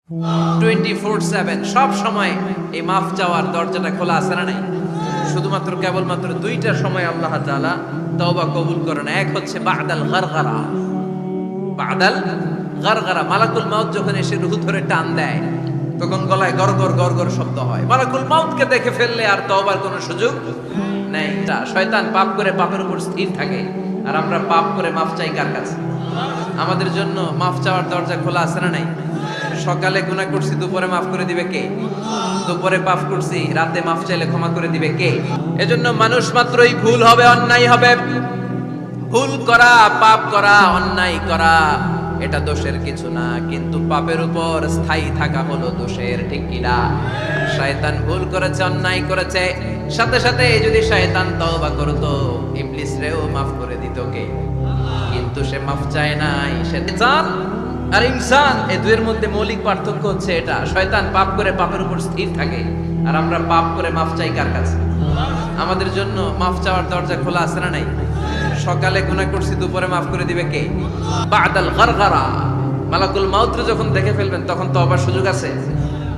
24/7 সব সময় এই মাফ চাওয়ার দরজাটা খোলা আছে না নাই? শুধুমাত্র কেবলমাত্র দুইটা সময় আল্লাহ তাআলা তওবা কবুল করেন। এক হচ্ছে বাদাল গারগারা। বাদাল গারগারা, মালাকুল মাউত যখন এসে রূহ ধরে টান দেয় তখন গলায় গরগর গরগর শব্দ হয়। মালাকুল মাউতকে দেখে ফেললে আর তওবার কোনো সুযোগ নেই। শয়তান পাপ করে পাপের উপর স্থির থাকে, আর আমরা পাপ করে মাফ চাই কার কাছে? আমাদের জন্য মাফ চাওয়ার দরজা খোলা আছে না নাই? সকালে গুনাহ করছি, দুপুরে মাফ করে দিবে কে? দুপুরে পাপ করছি, রাতে মাফ চাইলে ক্ষমা করে দিবে কে? এজন্য মানুষ মাত্রই ভুল হবে, অন্যায় হবে। ভুল করা, পাপ করা, অন্যায় করা এটা দোষের কিছু না, কিন্তু পাপের উপর স্থায়ী থাকা হলো দোষের, ঠিক কিনা? শয়তান ভুল করেছে, অন্যায় করেছে, সাথে সাথে যদি শয়তান তওবা করতো ইবলিস রেও মাফ করে দিত কে? কিন্তু সে মাফ চায় নাই। শয়তান আর ইনসান, এই দুইয়ের মধ্যে মৌলিক পার্থক্য হচ্ছে এটা। শয়তান পাপ করে পাপের উপর স্থির থাকে, আর আমরা পাপ করে মাফ চাই কার কাছে? আমাদের জন্য মাফ চাওয়ার দরজা খোলা আছে না নাই? সকালে গুনাহ করছি, দুপুরে মাফ করে দিবে কে? বাদাল গারগারা, মালাকুল মাউত যখন দেখে ফেলবেন তখন তো আবার সুযোগ আছে।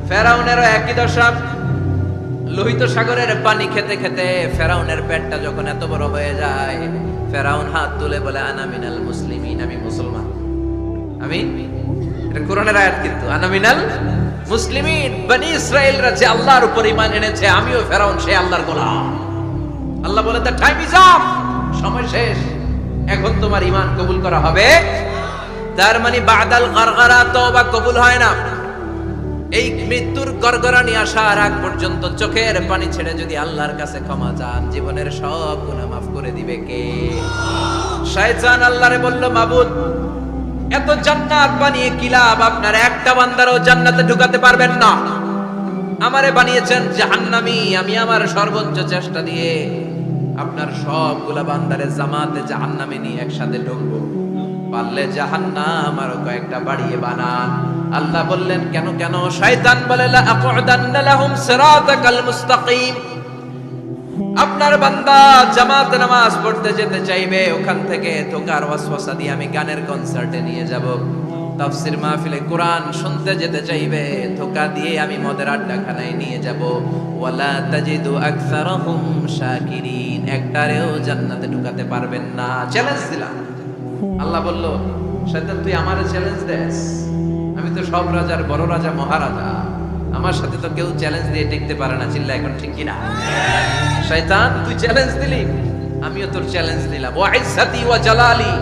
ফেরাউনেরও একই দশা। লোহিত সাগরের পানি খেতে খেতে ফেরাউনের পেটটা যখন এত বড় হয়ে যায়, ফেরাউন হাত তুলে বলে আনা মিনাল মুসলিমিন, আমি মুসলমান। আমি, এটা কোরআনের আয়াত, কিন্তু আনা মিনাল মুসলিমিন, বনি ইসরাইলরা যে আল্লাহর উপর ঈমান এনেছে, আমিও ফেরাউন সে আল্লাহর গোলাম। আল্লাহ বলে দ্য টাইম ইজ আপ, সময় শেষ, এখন তোমার ঈমান কবুল করা হবে। তার মানে বাদাল গারগারা তওবা কবুল হয় না। এই মৃত্যুর গড়গড়ানি আসার আগ পর্যন্ত চোখের পানি ছেড়ে যদি আল্লাহর কাছে ক্ষমা চান, জীবনের সব গুনাহ মাফ করে দিবে কে? শয়তান আল্লাহরে বলল, মাবুদ এত জান্নাত বানিয়ে কি লাভ? আপনার একটা বান্দারও জান্নাতে ঢুকাতে পারবেন না। আমারে বানিয়েছেন জাহান্নামী, আমি আমার সর্বোচ্চ চেষ্টা দিয়ে আপনার সবগুলা বান্দারে জামাতে জাহান্নামে নিয়ে একসাথে ঢুকবো। পারলে জাহান্নাম আরো কয়েকটা বাড়িয়ে বানান। আল্লাহ বললেন কেন কেন? শয়তান বলে লা আকুদান্না লাহুম সিরাতাকাল মুস্তাকিম। আপনার বান্দা জামাতে নামাজ পড়তে যেতে চাইবে, ওখান থেকে ধোঁকার ওয়াসওয়াসা দিয়ে আমি গানের কনসার্টে নিয়ে যাব। তাফসীর মাহফিলে কোরআন শুনতে যেতে চাইবে, ধোঁকা দিয়ে আমি মদের আড্ডাখানায় নিয়ে যাব। ওয়ালা তাজিদু আকসারাহুম শাকিরিন, একটারেও জান্নাতে ঢুকাতে পারবেন না। চ্যালেঞ্জ দিলাম। আল্লাহ বলল, শয়তান তুই আমারে চ্যালেঞ্জ দেস? আমি তো সব রাজার বড় রাজা, মহারাজা, আমার সাথে তো কেউ চ্যালেঞ্জ দিয়ে টিকতে পারে না। চিল্লা এখন, ঠিক কিনা? শয়তান তুই চ্যালেঞ্জ দিলি, আমিও তোর চ্যালেঞ্জ দিলাম। ওয়া ইজ্জতি ওয়া জালালি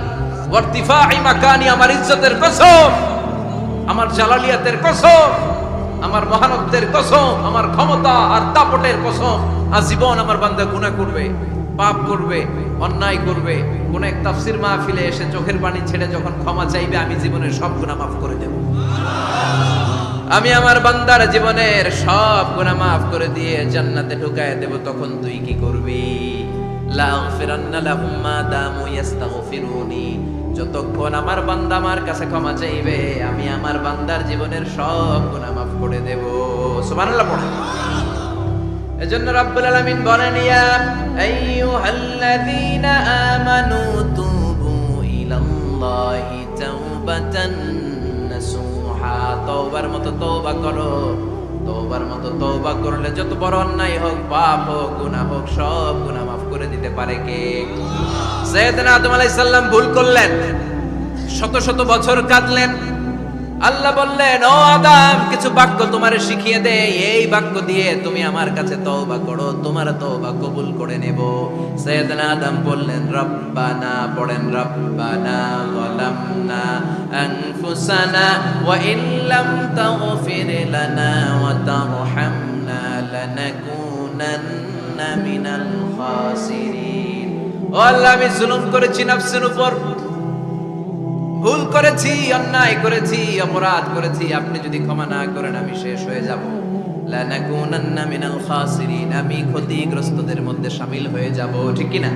ওয়া ইরতিফাই মাকানি, আমার ইজ্জতের কসম, আমার জালালিয়াতের কসম, আমার মহানত্বের কসম, আমার ক্ষমতা আর দাপটের কসম, আজীবন আমার বান্দা গুনাহ করবে, পাপ করবে, অন্যায় করবে, কোন এক তাফসীর মাহফিলে এসে চোখের পানি ছেড়ে যখন ক্ষমা চাইবে, আমি জীবনের সব গুনাহ মাফ করে দেব। আমি আমার বান্দার জীবনের সব গুনাহ মাফ করে দিয়ে জান্নাতে ঢুকায় দেব। তখন তুই কি করবি? লা আগফিরান্না লাহুম মা দামু ইস্তাগফিরুনি, যতক্ষণ আমার বান্দা আমার কাছে ক্ষমা চাইবে, আমি আমার বান্দার জীবনের সব গুনাহ মাফ করে দেব। সুবহানাল্লাহ পড়ে। এজন্য রাব্বুল আলামিন বলেন, ইয়া আইয়ুহাল্লাযীনা আমানু তুবু ইলাল্লাহি তাওবাতান নাসুহা, তওবার মতো তওবা করো। তওবার মতো তওবা করলে যত বড় অন্যায় হোক, পাপ হোক, গুনাহ হোক, সব গুনাহ মাফ করে দিতে পারে কে? সাইয়েদনা আদম আলাইহিস সালাম ভুল করলেন, শত শত বছর কাঁদলেন। আল্লাহ বললেন, ও আদম, কিছু বাক্য তোমারে শিখিয়ে দে, এই বাক্য দিয়ে তুমি আমার কাছে তওবা করো, তোমার তওবা কবুল করে নেব। সাইয়েদনা আদম বললেন, রব্বানা, পড়েন, রব্বানা যালামনা আনফুসানা ওয়া ইল্লাম তাগফির লানা ওয়া তারহামনা লানাকুনান্না মিনাল খাসিরিন। ও আল্লাহ, আমি জুলুম করেছি নফসের উপর, ভুল করেছি, অন্যায় করেছি, অপরাধ করেছি, আপনি যদি ক্ষমা না করেন আমি শেষ হয়ে যাব। লানাকুনান্না মিনাল খাসিরিন, আমি ক্ষতিগ্রস্তদের মধ্যে শামিল হয়ে যাব, ঠিক কি না?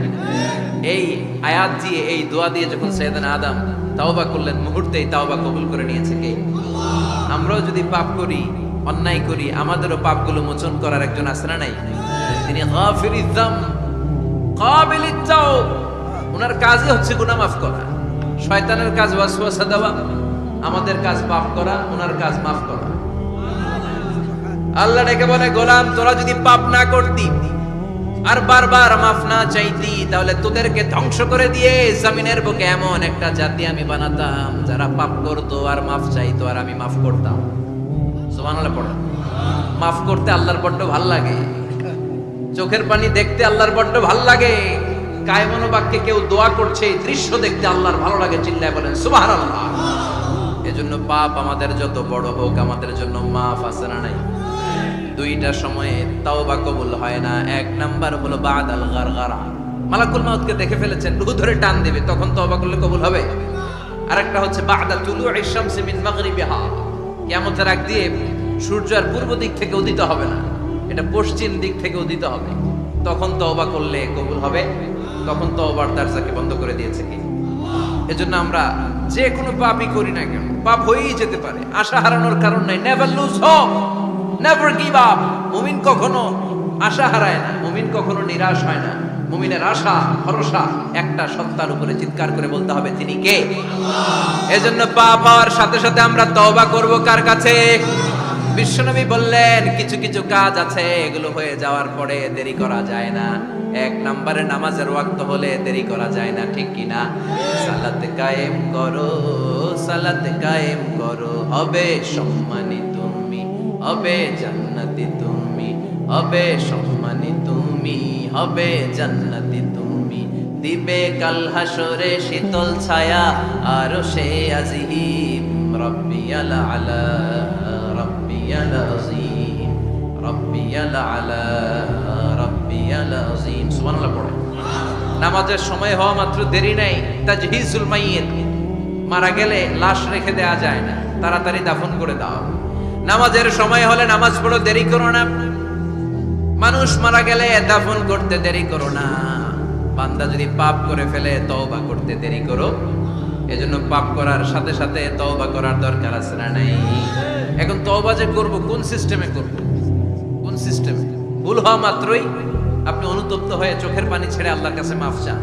এই আয়াত দিয়ে, এই দোয়া দিয়ে যখন সাইয়েদনা আদম তাওবা করলেন, মুহূর্তেই তাওবা কবুল করে নিয়েছে কে? আমরাও যদি পাপ করি, অন্যায় করি, আমাদেরও পাপগুলো মোচন করার একজন আছে না নাই? তিনি গাফিরিয যাম, কাবিলিত তাওব। ওনার কাজই হচ্ছে গুনাহ মাফ করা। শয়তানের কাজ ওয়াসওয়াসা দেওয়া, আমাদের কাজ পাপ করা, ওনার কাজ মাফ করা। আল্লাহ ডেকে বলে, গোলাম তোরা যদি পাপ না করতি আর বারবার মাফ না চাইতি, তাহলে তোদেরকে ধ্বংস করে দিয়ে জমিনের বুকে এমন একটা জাতি আমি বানাতাম যারা পাপ করতো আর মাফ চাইতো, আর আমি মাফ করতাম। সুবহানাল্লাহ পড়ো। মাফ করতে আল্লাহর বড্ড ভাল লাগে, চোখের পানি দেখতে আল্লাহর বড্ড ভাল লাগে, কায়মনো বাক্যে কেউ দোয়া করছে এই দৃশ্য দেখতে আল্লাহর ভালো লাগে, চিল্লায় বলেন সুবহানাল্লাহ। এজন্য পাপ আমাদের যত বড় হোক, আমাদের জন্য মাফ আছে না নাই? দুইটা সময়ে তাওবা কবুল হয় না। এক নাম্বার হলো বাদাল গারগারা, মালাকুল মাউতকে দেখে ফেলেছেন, রূহ ধরে টান দেবে, তখন তাওবা করলে কবুল হবে। আরেকটা হচ্ছে বাদা তুলুই শামসি মিন মাগরিবিহা, কিয়ামতের আগ দিয়ে সূর্য আর পূর্ব দিক থেকে উদিত হবে না, এটা পশ্চিম দিক থেকে উদিত হবে, তখন তওবা করলে কবুল হবে। তখন তওবার দরজাকে বন্ধ করে দিয়েছে কি? এজন্য আমরা যে কোনো পাপই করি না কেন, পাপ হয়েই যেতে পারে, আশা হারানোর কারণ নাই। Never lose hope, never give up. মুমিন কখনো আশা হারায় না, মুমিন কখনো নিরাশ হয় না। মুমিনের আশা ভরসা একটা সত্তার উপরে, চিৎকার করে বলতে হবে তিনি কে? এজন্য পাপ হওয়ার সাথে সাথে আমরা তওবা করব কার কাছে? বিশ্বনবী বললেন কিছু কিছু কাজ আছে এগুলো হয়ে যাওয়ার পরে দেরি করা যায় না। এক নম্বরে নামাজের ওয়াক্ত হলে দেরি করা যায় না, ঠিক কি না? সালাত কায়েম করো, সালাত কায়েম করো, হবে সম্মানী তুমি, হবে জান্নাতি তুমি, হবে সম্মানী তুমি, হবে জান্নাতি তুমি, দিবে কাল হাসরে শীতল ছায়া আর সে আজিম, রব্বিয়াল আলা রব্বিয়াল আযীম, রব্বিয়াল আলা রব্বিয়াল আযীম। সুবহানাল্লাহ পড়ে। নামাজের সময় হওয়া মাত্র দেরি নাই। তাজহিজুল মাইয়িত, মারা গেলে লাশ রেখে দেয়া যায় না, তাড়াতাড়ি দাফন করে দাও। নামাজের সময় হলে নামাজ পড়ো, দেরি করো না। মানুষ মারা গেলে দাফন করতে দেরি করো না। বান্দা যদি পাপ করে ফেলে তওবা করতে দেরি করো। এজন্য পাপ করার সাথে সাথে তওবা করার দরকার আছে না নাই? এখন তওবা যে করব কোন সিস্টেমে করব? কোন সিস্টেমে? ভুল হওয়া মাত্রই আপনি অনুতপ্ত হয়ে চোখের পানি ছেড়ে আল্লাহর কাছে মাফ চান,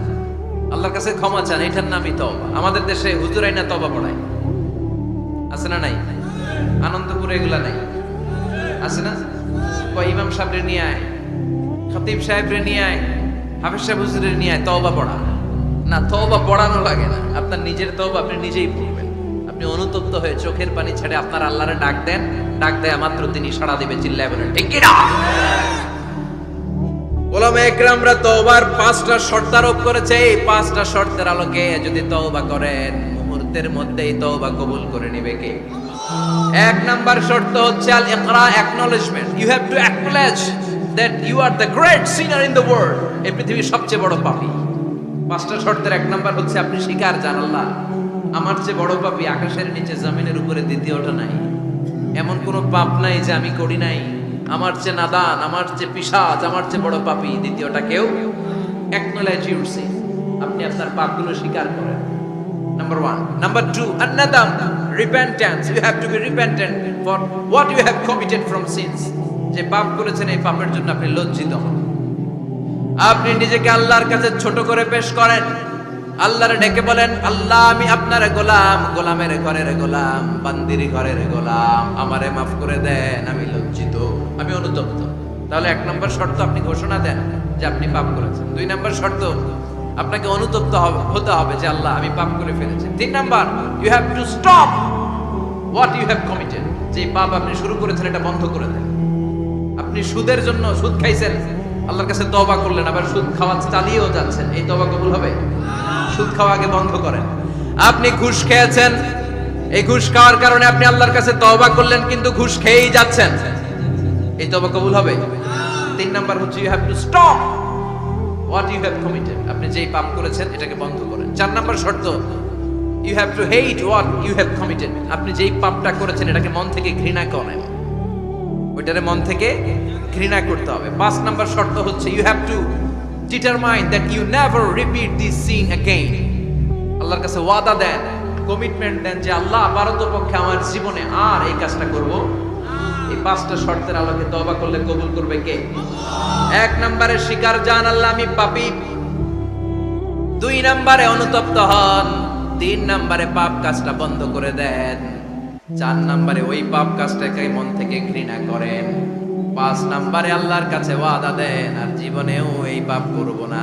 আল্লাহর কাছে ক্ষমা চান, এটার নামই তওবা। আমাদের দেশে হুজুরাই না তওবা পড়ায়, আছে না নাই? আনন্দপুরে এগুলা নাই, আছে না? ইমাম সাহেবরে নিয়ে আয়, খতিব সাহেবরে নিয়ে আয়, হাফেজ সাহেব হুজুরের নিয়ে আয়, তওবা পড়া না। তওবা পড়ানো লাগে না, আপনার নিজের তওবা আপনি নিজেই পড়বেন। আপনি অনুতপ্ত হয়ে চোখের পানি ছেড়ে আপনার আল্লাহরে ডাক দেন, ডাক দেয়া মাত্র তিনি সাড়া দিবে, চিল্লায় বলেন ঠিক কি না? ওলামা একরামরা তওবার 5টা শর্ত আরোপ করেছে। এই 5টা শর্তের আলোকে যদি তওবা করেন মুহূর্তের মধ্যেই তওবা কবুল করে নেবে কে? এক নাম্বার শর্ত হচ্ছে আল ইকরা, acknowledgement. You have to acknowledge that you are the great sinner in the world. এই পৃথিবীর সবচেয়ে বড় পাপী। 5টা শর্তের এক নাম্বার হচ্ছে আপনি স্বীকার জান, আল্লাহ আমার চেয়ে বড় পাপী আকাশের নিচে জমিনের উপরে দ্বিতীয়টা নাই। এমন কোনো পাপ নাই যে আমি করি নাই। আমার চেয়ে নাদান, আমার চেয়ে পিশাচ, আমার চেয়ে বড় পাপী দ্বিতীয়টা কেউ। অ্যাকনলেজ ইউর সিন, আপনি আপনার পাপগুলো স্বীকার করেন। Number 1. Number 2, an-nadam, repentance. You have to be repentant for what you have committed from sins. যে পাপ করেছেন এই পাপের জন্য আপনি লজ্জিত হন। আপনি নিজেকে আল্লাহর কাছে ছোট করে পেশ করেন, আল্লাহর ডেকে বলেন, আল্লাহ আমি আপনার গোলাম, গোলামের ঘরের গোলাম, বান্দির ঘরের গোলাম, আমারে মাফ করে দেন, আমি লজ্জিত, আমি অনুতপ্ত। তাহলে 1 নম্বর শর্ত আপনি ঘোষণা দেন যে আপনি পাপ করেছেন। 2 নম্বর শর্ত আপনাকে অনুতপ্ত হতে হবে যে আল্লাহ আমি পাপ করে ফেলেছি। 3 number, you have to stop what you have committed. যে পাপ আপনি শুরু করেছেন এটা বন্ধ করে দেন। আপনি সুদের জন্য সুদ খাইছেন, আল্লাহর কাছে তওবা করলেন, আবার সুদ খাওয়া চালিয়েও যাচ্ছেন, এই তওবা কবুল হবে? সুদ খাওয়া আগে বন্ধ করেন। আপনি ঘুষ খেয়েছেন, এই ঘুষ খাওয়ার কারণে আপনি আল্লাহর কাছে তওবা করলেন কিন্তু ঘুষ খেয়েই যাচ্ছেন, এই তওবা কবুল হবে? 3 নাম্বার হচ্ছে you have to stop what you have committed, আপনি যেই পাপ করেছেন এটাকে বন্ধ করেন। 4 নাম্বার শর্ত, you have to hate what you have committed, আপনি যেই পাপটা করেছেন এটাকে মন থেকে ঘৃণা করেন, ওইটারে মন থেকে ঘৃণা করতে হবে। 5 নাম্বার শর্ত হচ্ছে you have to determine that you never repeat this sin again। আল্লাহর কাছে ওয়াদা দেন, কমিটমেন্ট দেন যে আল্লাহ পারতপক্ষে আমার জীবনে আর এই কাজটা করব। এই 5টা শর্তের আলোকে তওবা করলে কবুল করবে কে? 1 নম্বরে স্বীকার জান আল্লাহ আমি পাপী, 2 নম্বরে অনুতপ্ত হন, 3 নম্বরে পাপ কাজটা বন্ধ করে দেন। 4 নম্বরে ওই পাপ কাজটাকে মন থেকে ঘৃণা করেন। 5 নম্বরে আল্লাহর কাছে ওয়াদা দেন আর জীবনেও এই পাপ করব না।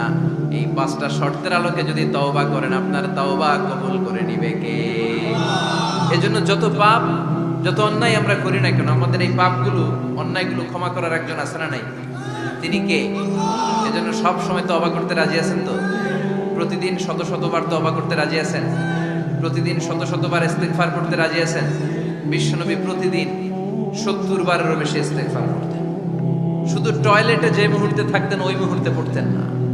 এই 5টা শর্তের আলোকে যদি তওবা করেন, আপনার তওবা কবুল করে নিবে কে? এজন্য যত পাপ, যত অন্যায় আমরা করি না কেন, আমাদের এই পাপগুলো, অন্যায়গুলো ক্ষমা করার একজন আছে না নাই? তিনি কে? এজন্য সব সময় তওবা করতে রাজি আছেন তো? প্রতিদিন শত শতবার তওবা করতে রাজি আছেন? প্রতিদিন শত শতবার ইস্তেগফার করতে রাজি আছেন? বিশ্বনবী প্রতিদিন 70 বারেরও বেশি ইস্তেগফার করতেন। শুধু টয়লেটে যে মুহূর্তে থাকতেন ওই মুহূর্তে পড়তেন না।